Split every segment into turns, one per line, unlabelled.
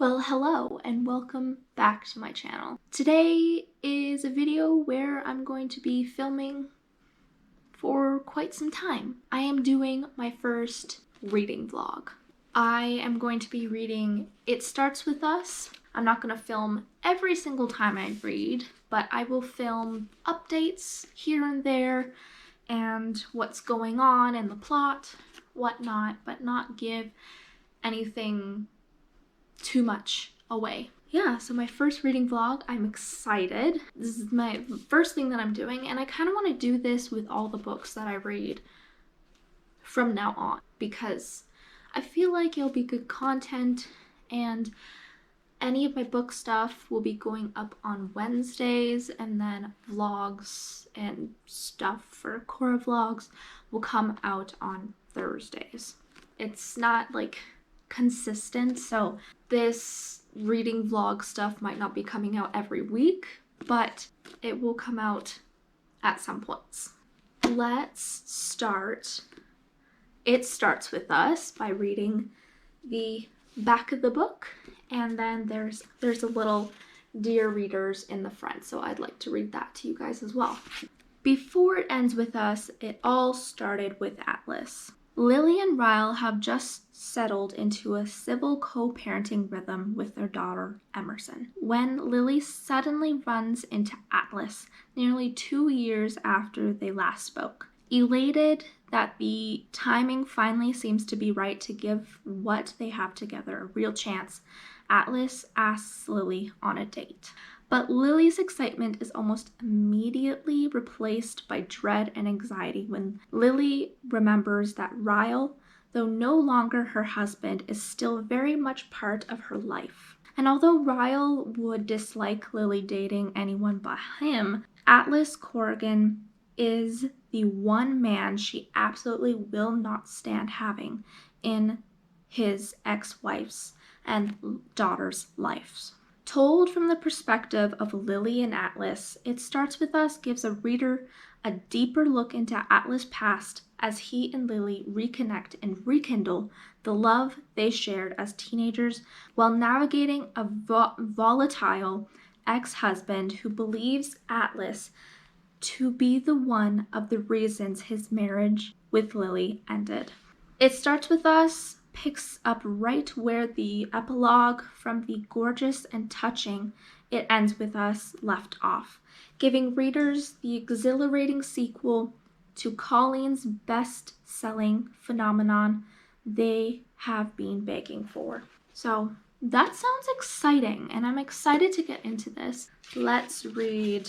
Well, hello and welcome back to my channel. Today is a video where I'm going to be filming for quite some time. I am doing my first reading vlog. I am going to be reading It Starts With Us. I'm not going to film every single time I read, but I will film updates here and there and what's going on in the plot, whatnot, but not give anything too much away. Yeah, so my first reading vlog, I'm excited. This is my first thing that I'm doing, and I kind of want to do this with all the books that I read from now on because I feel like it'll be good content, and any of my book stuff will be going up on Wednesdays, and then vlogs and stuff for Cora vlogs will come out on Thursdays. It's not like consistent, so this reading vlog stuff might not be coming out every week, but it will come out at some points. Let's start. It Starts With Us by reading the back of the book, and then there's a little Dear Readers in the front, so I'd like to read that to you guys as well. Before it ends with us, it all started with Atlas. Lily and Ryle have just settled into a civil co-parenting rhythm with their daughter, Emerson, when Lily suddenly runs into Atlas nearly 2 years after they last spoke. Elated that the timing finally seems to be right to give what they have together a real chance, Atlas asks Lily on a date. But Lily's excitement is almost immediately replaced by dread and anxiety when Lily remembers that Ryle, though no longer her husband, is still very much part of her life. And although Ryle would dislike Lily dating anyone but him, Atlas Corrigan is the one man she absolutely will not stand having in his ex-wife's and daughter's lives. Told from the perspective of Lily and Atlas, It Starts With Us gives a reader a deeper look into Atlas' past as he and Lily reconnect and rekindle the love they shared as teenagers while navigating a volatile ex-husband who believes Atlas to be the one of the reasons his marriage with Lily ended. It Starts With Us picks up right where the epilogue from the gorgeous and touching It Ends With Us left off, giving readers the exhilarating sequel to Colleen's best-selling phenomenon they have been begging for. So that sounds exciting, and I'm excited to get into this. Let's read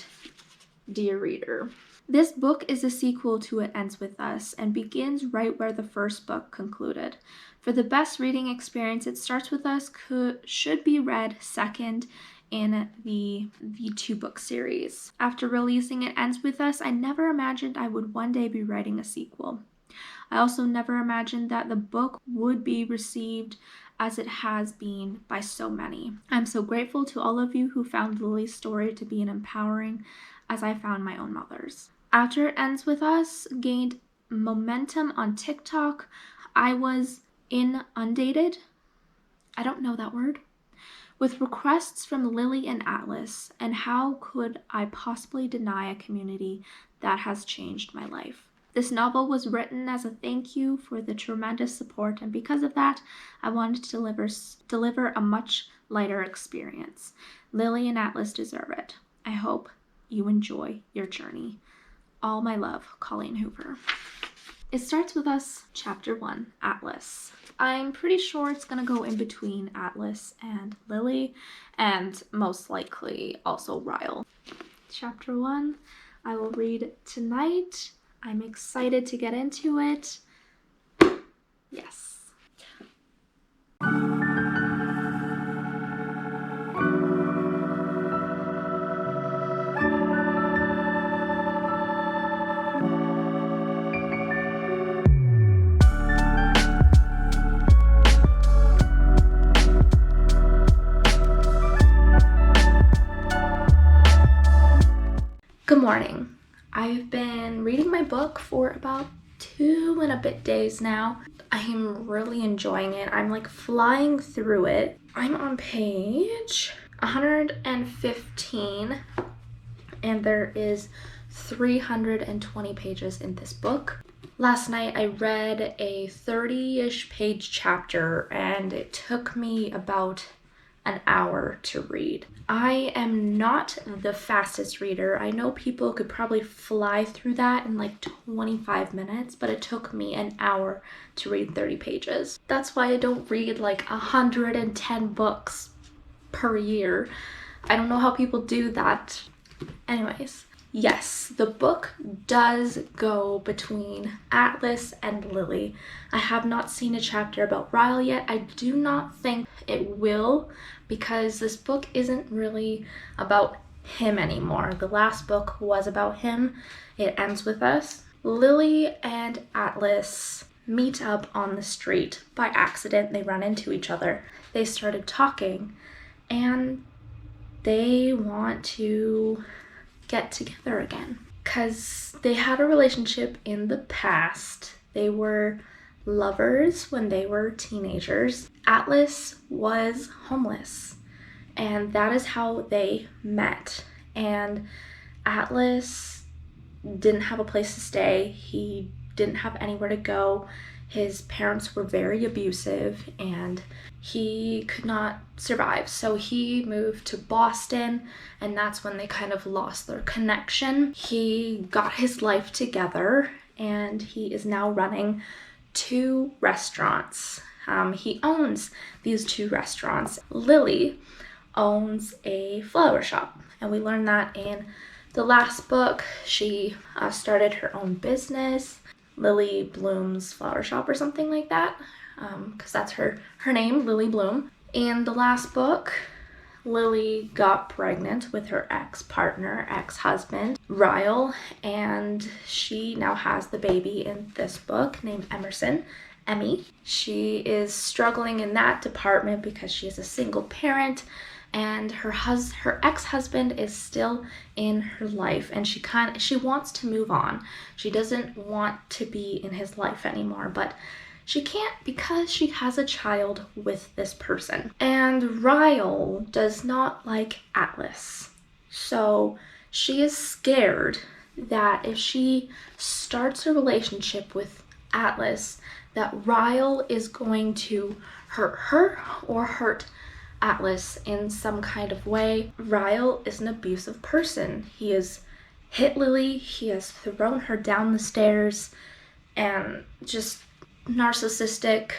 Dear Reader. This book is a sequel to It Ends With Us and begins right where the first book concluded. For the best reading experience, It Starts With Us should be read second in the two-book series. After releasing It Ends With Us, I never imagined I would one day be writing a sequel. I also never imagined that the book would be received as it has been by so many. I'm so grateful to all of you who found Lily's story to be as empowering as I found my own mother's. After It Ends With Us gained momentum on TikTok, I was inundated, I don't know that word, with requests from Lily and Atlas, and how could I possibly deny a community that has changed my life? This novel was written as a thank you for the tremendous support, and because of that, I wanted to deliver a much lighter experience. Lily and Atlas deserve it. I hope you enjoy your journey. All my love, Colleen Hoover. It Starts With Us, Chapter 1, Atlas. I'm pretty sure it's gonna go in between Atlas and Lily, and most likely also Ryle. Chapter 1, I will read tonight. I'm excited to get into it. Yes. Good morning. I've been reading my book for about 2 and a bit days now. I am really enjoying it. I'm like flying through it. I'm on page 115 and there is 320 pages in this book. Last night I read a 30-ish page chapter and it took me about an hour to read. I am not the fastest reader. I know people could probably fly through that in like 25 minutes, but it took me an hour to read 30 pages. That's why I don't read like 110 books per year. I don't know how people do that. Anyways, yes, the book does go between Atlas and Lily. I have not seen a chapter about Ryle yet. I do not think it will, because this book isn't really about him anymore. The last book was about him. It ends with us. Lily and Atlas meet up on the street by accident. They run into each other. They started talking and they want to get together again because they had a relationship in the past. They were lovers when they were teenagers. Atlas was homeless and that is how they met. And Atlas didn't have a place to stay. He didn't have anywhere to go. His parents were very abusive and he could not survive. So he moved to Boston and that's when they kind of lost their connection. He got his life together and he is now running 2 restaurants. He owns these 2 restaurants. Lily owns a flower shop and we learned that in the last book. She started her own business, Lily Bloom's Flower Shop or something like that, because that's her name, Lily Bloom. In the last book, Lily got pregnant with her ex-husband, Ryle, and she now has the baby in this book named Emmy. She is struggling in that department because she is a single parent and her ex-husband is still in her life and she wants to move on. She doesn't want to be in his life anymore, but she can't because she has a child with this person. And Ryle does not like Atlas. So she is scared that if she starts a relationship with Atlas, that Ryle is going to hurt her or hurt Atlas in some kind of way. Ryle is an abusive person. He has hit Lily, he has thrown her down the stairs, and just narcissistic,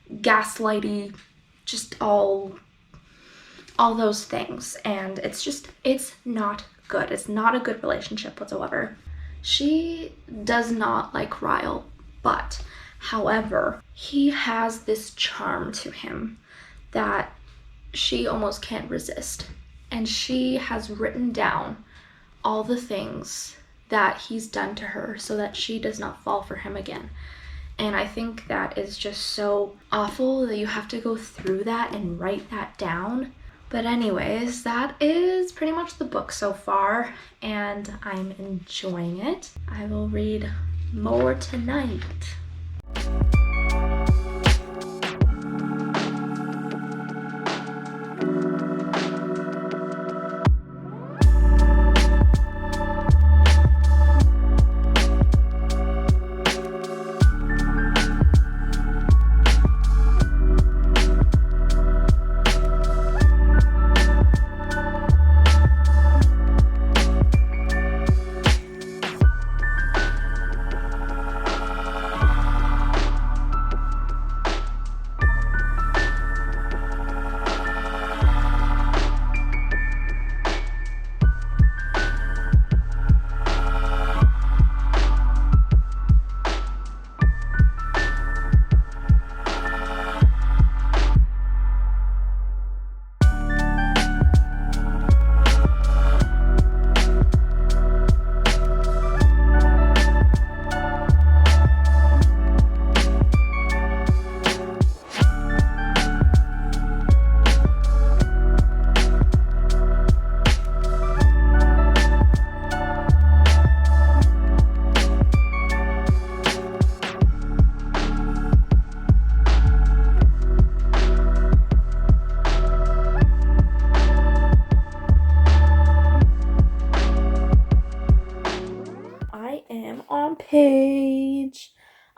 gaslighty, just all those things. And it's not good. It's not a good relationship whatsoever. She does not like Ryle, but however, he has this charm to him that she almost can't resist. And she has written down all the things that he's done to her so that she does not fall for him again. And I think that is just so awful that you have to go through that and write that down. But anyways, that is pretty much the book so far, and I'm enjoying it. I will read more tonight.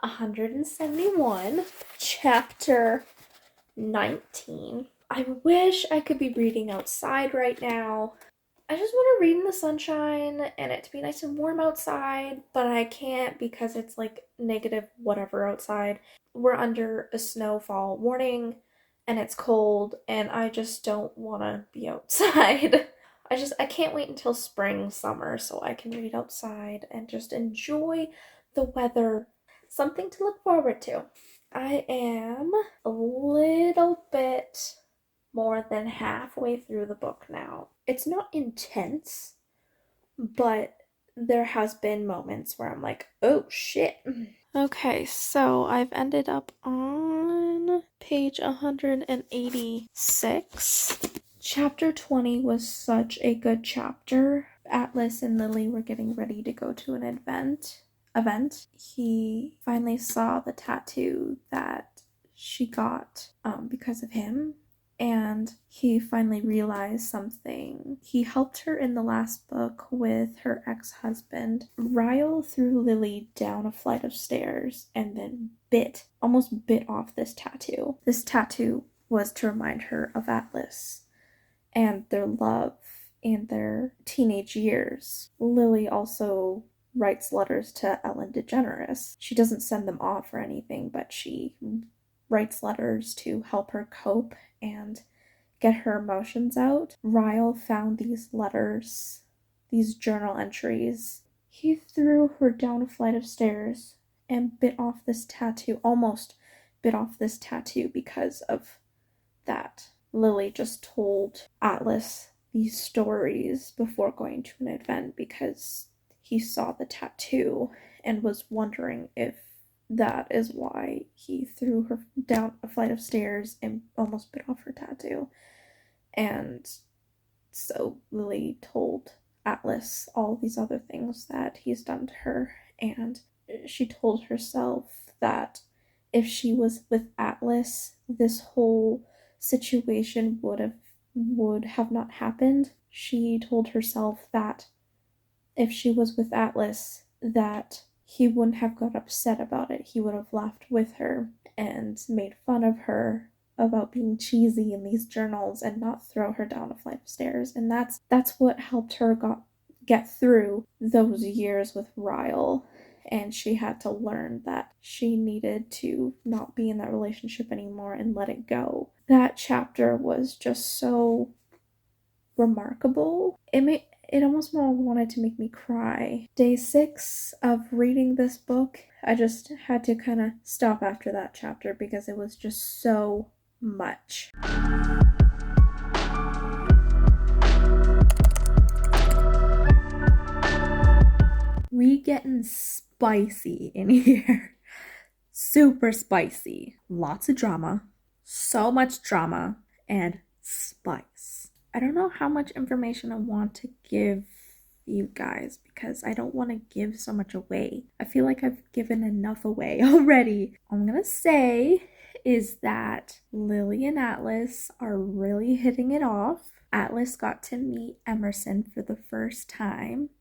171, chapter 19. I wish I could be reading outside right now. I just want to read in the sunshine and it to be nice and warm outside, but I can't because it's like negative whatever outside. We're under a snowfall warning and it's cold and I just don't want to be outside. I can't wait until spring, summer so I can read outside and just enjoy the weather. Something to look forward to. I am a little bit more than halfway through the book now. It's not intense, but there has been moments where I'm like, oh shit. Okay, so I've ended up on page 186. Chapter 20 was such a good chapter. Atlas and Lily were getting ready to go to an event. He finally saw the tattoo that she got because of him, and he finally realized something. He helped her in the last book with her ex-husband. Ryle threw Lily down a flight of stairs and then almost bit off this tattoo. This tattoo was to remind her of Atlas and their love in their teenage years. Lily also writes letters to Ellen DeGeneres. She doesn't send them off or anything, but she writes letters to help her cope and get her emotions out. Ryle found these letters, these journal entries. He threw her down a flight of stairs and almost bit off this tattoo because of that. Lily just told Atlas these stories before going to an event because he saw the tattoo and was wondering if that is why he threw her down a flight of stairs and almost bit off her tattoo. And so Lily told Atlas all these other things that he's done to her, and she told herself that if she was with Atlas, this whole situation would have not happened. She told herself that if she was with Atlas, that he wouldn't have got upset about it. He would have laughed with her and made fun of her about being cheesy in these journals and not throw her down a flight of stairs. And that's what helped her get through those years with Ryle. And she had to learn that she needed to not be in that relationship anymore and let it go. That chapter was just so remarkable. It almost wanted to make me cry. Day 6 of reading this book, I just had to kind of stop after that chapter because it was just so much. We getting spicy in here. Super spicy. Lots of drama. So much drama and spice. I don't know how much information I want to give you guys because I don't want to give so much away. I feel like I've given enough away already. All I'm gonna say is that Lily and Atlas are really hitting it off. Atlas got to meet Emerson for the first time,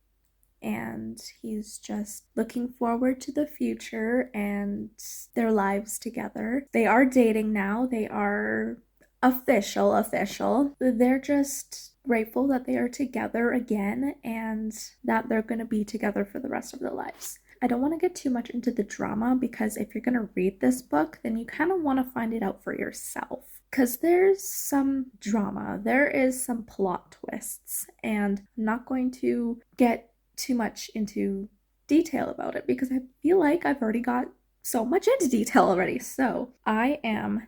and he's just looking forward to the future and their lives together. They are dating now. They are official. They're just grateful that they are together again and that they're going to be together for the rest of their lives. I don't want to get too much into the drama because if you're going to read this book, then you kind of want to find it out for yourself. Because there's some drama, there is some plot twists, and I'm not going to get too much into detail about it because I feel like I've already got so much into detail already. So I am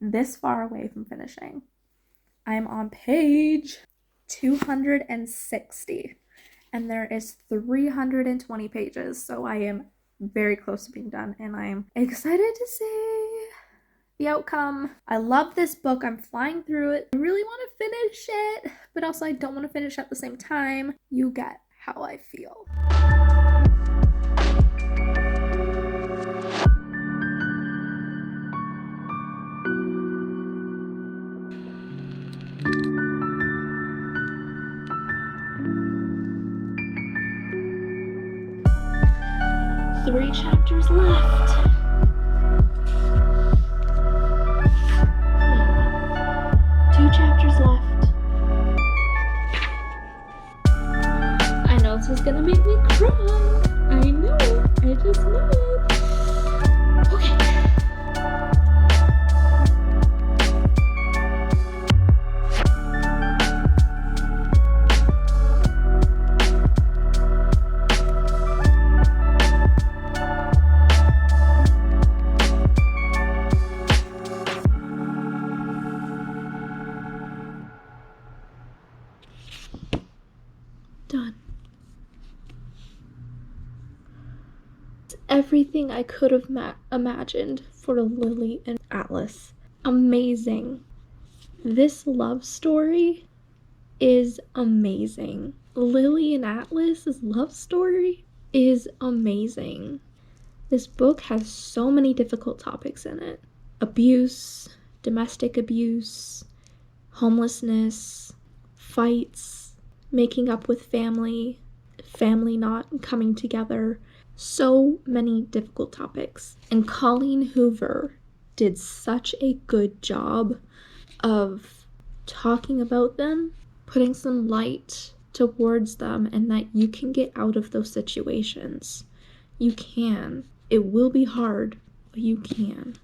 this far away from finishing. I'm on page 260 and there is 320 pages, so I am very close to being done and I am excited to see the outcome. I love this book. I'm flying through it. I really want to finish it, but also I don't want to finish at the same time. You get how I feel. Three chapters chapters left. Two chapters left. I know this is gonna make me cry. I know it. I just know it. Okay. Done. It's everything I could have imagined for Lily and Atlas. Amazing. This love story is amazing. Lily and Atlas's love story is amazing. This book has so many difficult topics in it. Abuse, domestic abuse, homelessness, fights, making up with family not coming together. So many difficult topics. And Colleen Hoover did such a good job of talking about them, putting some light towards them, and that you can get out of those situations. You can. It will be hard, but you can.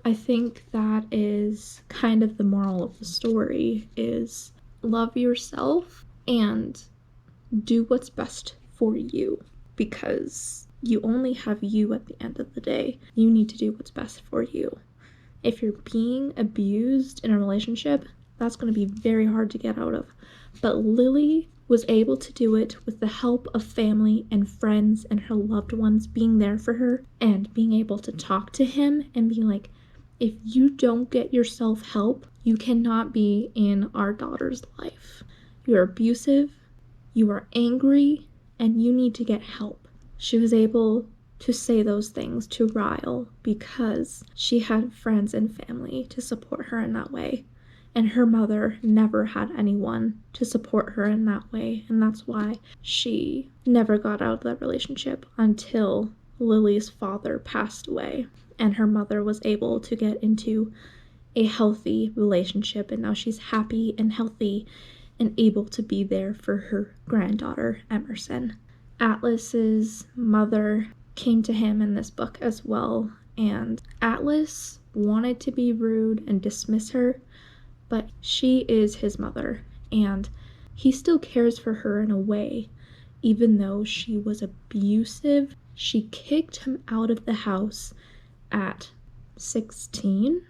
I think that is kind of the moral of the story, is love yourself and do what's best for you, because you only have you at the end of the day. You need to do what's best for you. If you're being abused in a relationship, that's going to be very hard to get out of. But Lily was able to do it with the help of family and friends and her loved ones being there for her, and being able to talk to him and be like, if you don't get yourself help, you cannot be in our daughter's life. You're abusive, you are angry, and you need to get help. She was able to say those things to Ryle because she had friends and family to support her in that way. And her mother never had anyone to support her in that way. And that's why she never got out of that relationship until Lily's father passed away. And her mother was able to get into a healthy relationship. And now she's happy and healthy and able to be there for her granddaughter, Emerson. Atlas's mother came to him in this book as well. And Atlas wanted to be rude and dismiss her, but she is his mother, and he still cares for her in a way. Even though she was abusive, she kicked him out of the house at 16,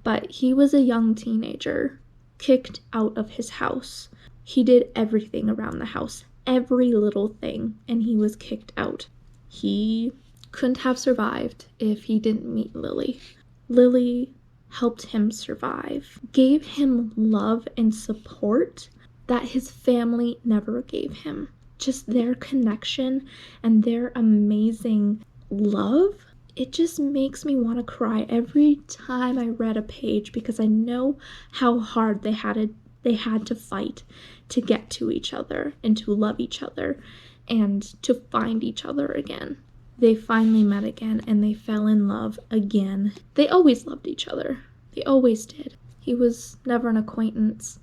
but he was a young teenager, kicked out of his house. He did everything around the house, every little thing, and he was kicked out. He couldn't have survived if he didn't meet Lily. Lily helped him survive, gave him love and support that his family never gave him. Just their connection and their amazing love, it just makes me want to cry every time I read a page, because I know how hard they had to fight to get to each other and to love each other and to find each other again. They finally met again and they fell in love again. They always loved each other. They always did. He was never an acquaintance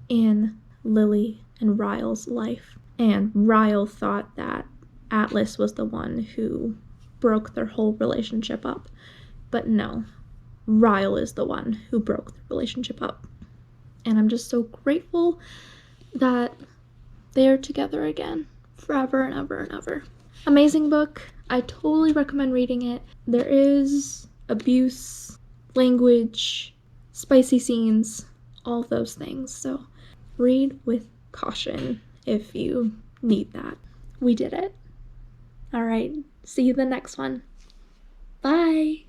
in Lily and Ryle's life. And Ryle thought that Atlas was the one who broke their whole relationship up. But no, Ryle is the one who broke the relationship up. And I'm just so grateful that they're together again, forever and ever and ever. Amazing book. I totally recommend reading it. There is abuse, language, spicy scenes, all those things. So read with caution if you need that. We did it. All right. See you in the next one. Bye.